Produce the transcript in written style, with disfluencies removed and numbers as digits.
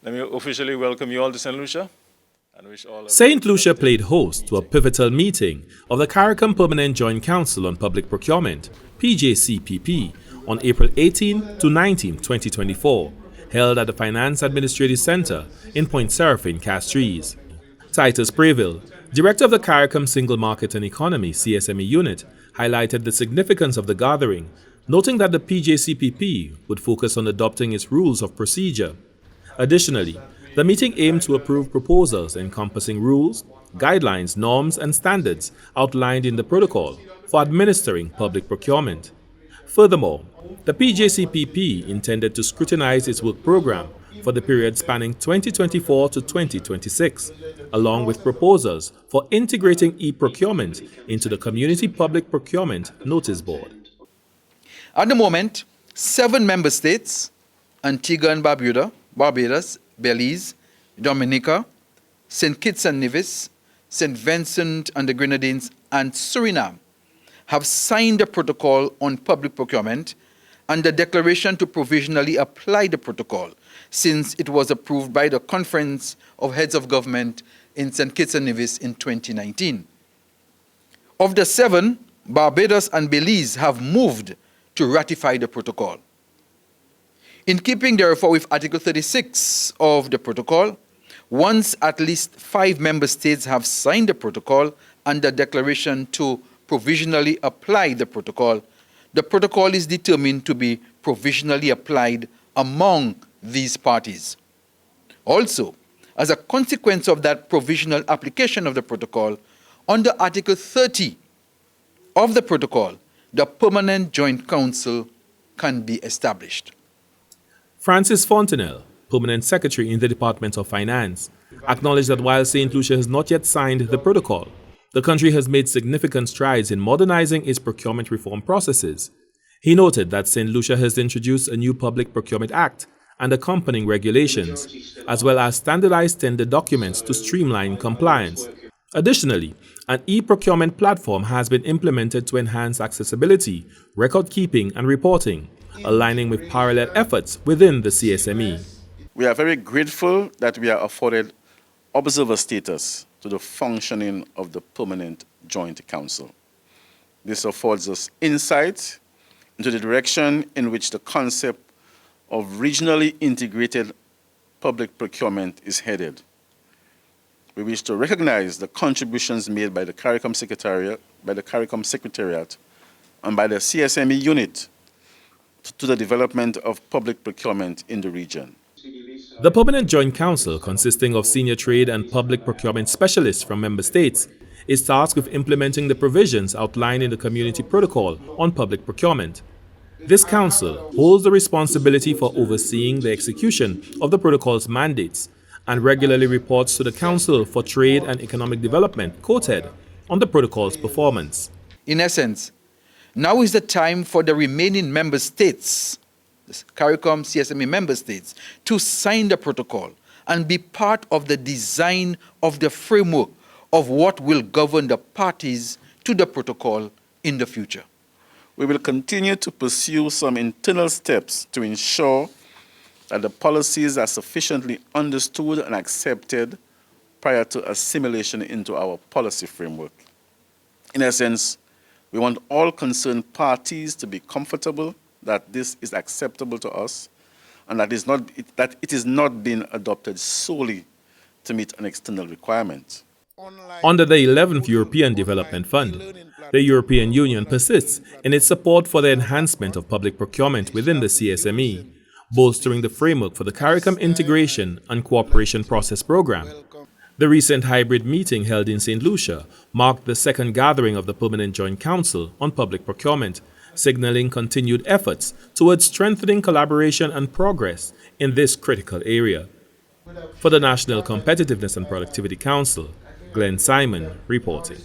Let me officially welcome you all to Saint Lucia and wish all of Saint Lucia played host to a pivotal meeting of the CARICOM Permanent Joint Council on Public Procurement, PJCPP, on April 18 to 19, 2024, held at the Finance Administrative Center in Point Seraphin, Castries. Titus Preville, Director of the CARICOM Single Market and Economy CSME unit, highlighted the significance of the gathering, noting that the PJCPP would focus on adopting its rules of procedure. Additionally, the meeting aimed to approve proposals encompassing rules, guidelines, norms, and standards outlined in the protocol for administering public procurement. Furthermore, the PJCPP intended to scrutinize its work program for the period spanning 2024 to 2026, along with proposals for integrating e-procurement into the Community Public Procurement Notice Board. At the moment, 7 member states, Antigua and Barbados, Belize, Dominica, St. Kitts and Nevis, St. Vincent and the Grenadines, and Suriname, have signed the protocol on public procurement and the declaration to provisionally apply the protocol since it was approved by the Conference of Heads of Government in St. Kitts and Nevis in 2019. Of the 7, Barbados and Belize have moved to ratify the protocol. In keeping, therefore, with Article 36 of the protocol, once at least 5 member states have signed the protocol and the declaration to provisionally apply the protocol is determined to be provisionally applied among these parties. Also, as a consequence of that provisional application of the protocol, under Article 30 of the protocol, the Permanent Joint Council can be established. Francis Fontenelle, Permanent Secretary in the Department of Finance, acknowledged that while Saint Lucia has not yet signed the protocol, the country has made significant strides in modernizing its procurement reform processes. He noted that Saint Lucia has introduced a new Public Procurement Act and accompanying regulations, as well as standardized tender documents to streamline compliance. Additionally, an e-procurement platform has been implemented to enhance accessibility, record keeping, and reporting, aligning with parallel efforts within the CSME. We are very grateful that we are afforded observer status to the functioning of the Permanent Joint Council. This affords us insight into the direction in which the concept of regionally integrated public procurement is headed. We wish to recognize the contributions made by the CARICOM Secretariat, and by the CSME unit to the development of public procurement in the region. The Permanent Joint Council, consisting of senior trade and public procurement specialists from member states, is tasked with implementing the provisions outlined in the Community Protocol on Public Procurement. This council holds the responsibility for overseeing the execution of the protocol's mandates and regularly reports to the Council for Trade and Economic Development, COTED, on the protocol's performance. In essence, now is the time for the remaining member states, the CARICOM CSME member states, to sign the protocol and be part of the design of the framework of what will govern the parties to the protocol in the future. We will continue to pursue some internal steps to ensure that the policies are sufficiently understood and accepted prior to assimilation into our policy framework. In essence, we want all concerned parties to be comfortable that this is acceptable to us and that it is not being adopted solely to meet an external requirement. Under the 11th European Development Fund, the European Union persists in its support for the enhancement of public procurement within the CSME, bolstering the framework for the CARICOM Integration and Cooperation Process Program. The recent hybrid meeting held in Saint Lucia marked the second gathering of the Permanent Joint Council on Public Procurement, signaling continued efforts towards strengthening collaboration and progress in this critical area. For the National Competitiveness and Productivity Council, Glenn Simon reporting.